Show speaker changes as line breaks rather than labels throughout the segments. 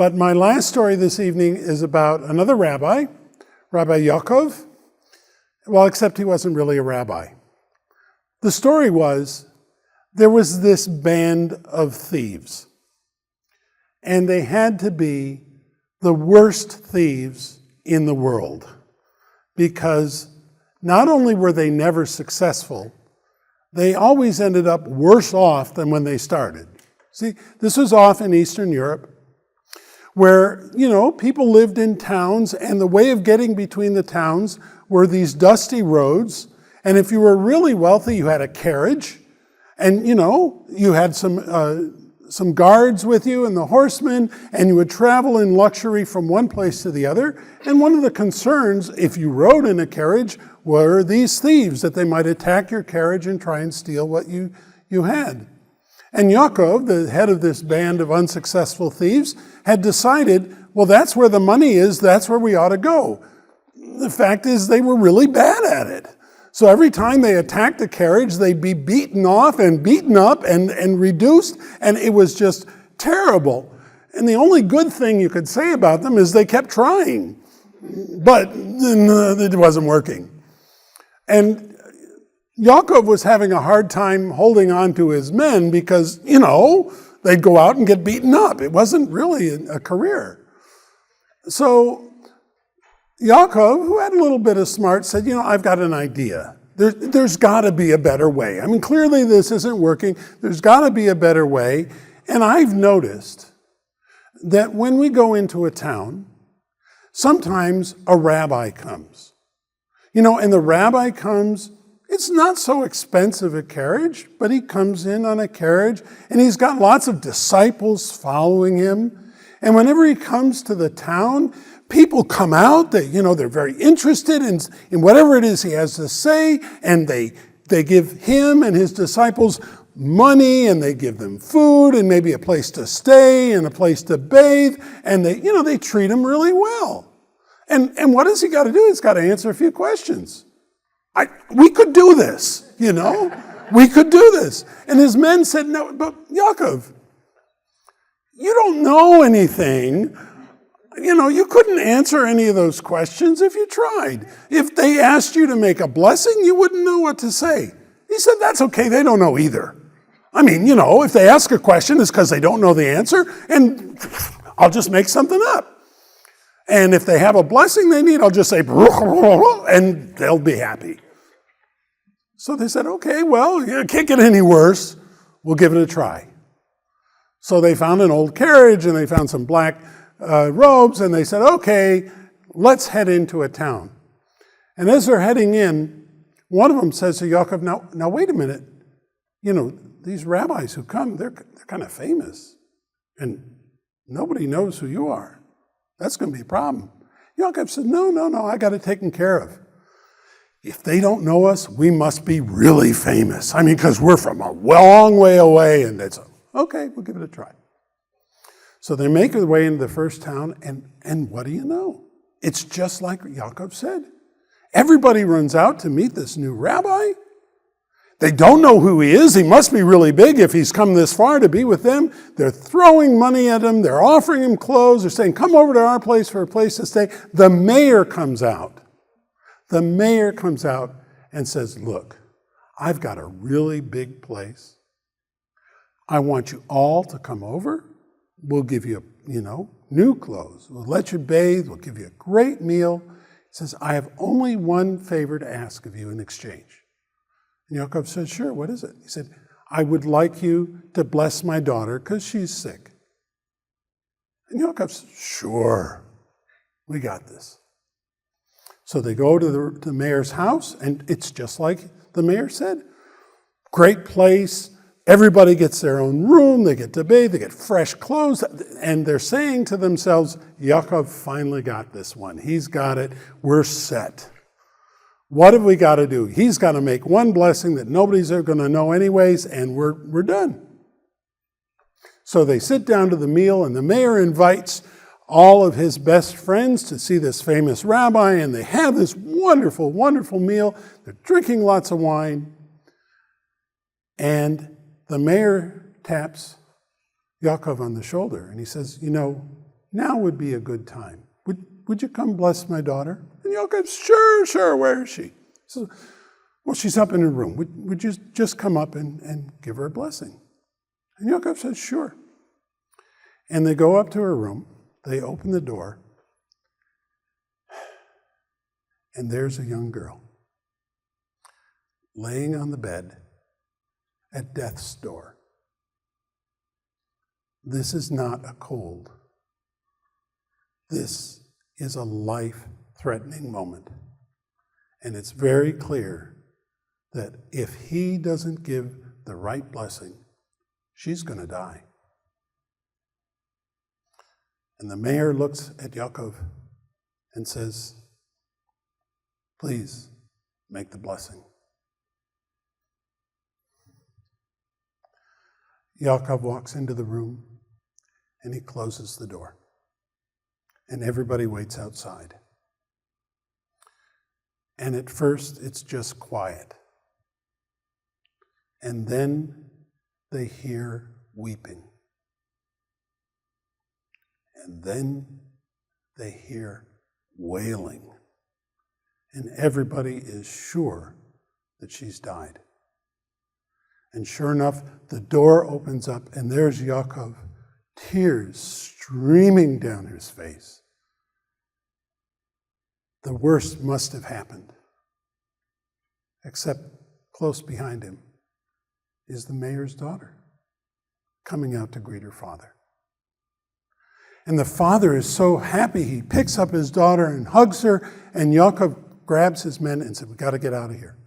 But my last story this evening is about another rabbi, Rabbi Yaakov. Well, except he wasn't really a rabbi. The story was, there was this band of thieves, and they had to be the worst thieves in the world, because not only were they never successful, they always ended up worse off than when they started. See, this was off in Eastern Europe, where, people lived in towns, and the way of getting between the towns were these dusty roads. And if you were really wealthy, you had a carriage, and, you had some guards with you and the horsemen, and you would travel in luxury from one place to the other. And one of the concerns, if you rode in a carriage, were these thieves, that they might attack your carriage and try and steal what you had. And Yaakov, the head of this band of unsuccessful thieves, had decided, well, that's where the money is, that's where we ought to go. The fact is, they were really bad at it. So every time they attacked a carriage, they'd be beaten off and beaten up and reduced, and it was just terrible. And the only good thing you could say about them is they kept trying, but it wasn't working. And Yaakov was having a hard time holding on to his men because, they'd go out and get beaten up. It wasn't really a career. So Yaakov, who had a little bit of smart, said, I've got an idea. There's got to be a better way. I mean, clearly this isn't working. There's got to be a better way. And I've noticed that when we go into a town, sometimes a rabbi comes. And the rabbi comes, it's not so expensive a carriage, but he comes in on a carriage, and he's got lots of disciples following him. And whenever he comes to the town, people come out, they're very interested in whatever it is he has to say, and they give him and his disciples money, and they give them food, and maybe a place to stay, and a place to bathe, and they treat him really well. And what has he got to do? He's got to answer a few questions. We could do this, we could do this. And his men said, no, but Yaakov, you don't know anything. You couldn't answer any of those questions if you tried. If they asked you to make a blessing, you wouldn't know what to say. He said, that's okay, they don't know either. I mean, if they ask a question, it's because they don't know the answer, and I'll just make something up. And if they have a blessing they need, I'll just say, and they'll be happy. So they said, okay, well, it can't get any worse. We'll give it a try. So they found an old carriage, and they found some black robes, and they said, okay, let's head into a town. And as they're heading in, one of them says to Yaakov, now wait a minute. These rabbis who come, they're kind of famous, and nobody knows who you are. That's going to be a problem. Yaakov said, no, I got it taken care of. If they don't know us, we must be really famous. I mean, because we're from a long way away, and it's, okay, we'll give it a try. So they make their way into the first town, and what do you know? It's just like Yaakov said. Everybody runs out to meet this new rabbi. They don't know who he is. He must be really big if he's come this far to be with them. They're throwing money at him. They're offering him clothes. They're saying, come over to our place for a place to stay. The mayor comes out. The mayor comes out and says, look, I've got a really big place. I want you all to come over. We'll give you, new clothes. We'll let you bathe. We'll give you a great meal. He says, I have only one favor to ask of you in exchange. And Yaakov said, sure, what is it? He said, I would like you to bless my daughter because she's sick. And Yaakov said, sure, we got this. So they go to the mayor's house, and it's just like the mayor said. Great place. Everybody gets their own room. They get to bathe. They get fresh clothes. And they're saying to themselves, Yaakov finally got this one. He's got it. We're set. What have we got to do? He's got to make one blessing that nobody's ever going to know anyways, and we're done. So they sit down to the meal, and the mayor invites all of his best friends to see this famous rabbi, and they have this wonderful, wonderful meal. They're drinking lots of wine. And the mayor taps Yaakov on the shoulder, and he says, now would be a good time. Would you come bless my daughter? And Yaakov, sure, where is she? So, well, she's up in her room. Would you just come up and give her a blessing? And Yaakov says, sure. And they go up to her room. They open the door. And there's a young girl laying on the bed at death's door. This is not a cold. This is a life-threatening moment. And it's very clear that if he doesn't give the right blessing, she's going to die. And the mayor looks at Yaakov and says, please make the blessing. Yaakov walks into the room and he closes the door. And everybody waits outside. And at first it's just quiet. And then they hear weeping. And then they hear wailing. And everybody is sure that she's died. And sure enough, the door opens up and there's Yaakov, tears streaming down his face. The worst must have happened. Except close behind him is the mayor's daughter coming out to greet her father. And the father is so happy, he picks up his daughter and hugs her, and Yaakov grabs his men and says, we got to get out of here.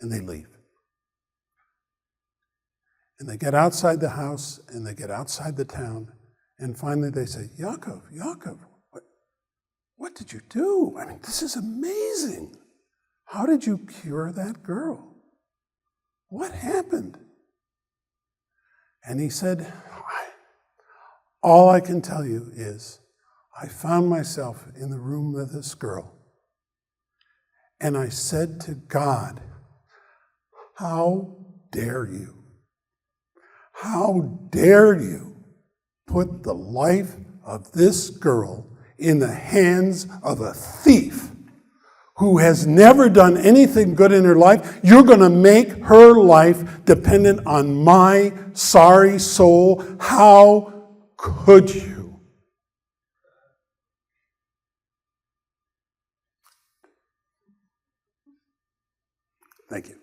And they leave. And they get outside the house, and they get outside the town, and finally they say, Yaakov, what did you do? I mean, this is amazing. How did you cure that girl? What happened? And he said, all I can tell you is I found myself in the room with this girl, and I said to God, how dare you? How dare you put the life of this girl in the hands of a thief who has never done anything good in her life? You're going to make her life dependent on my sorry soul. How could you? Thank you.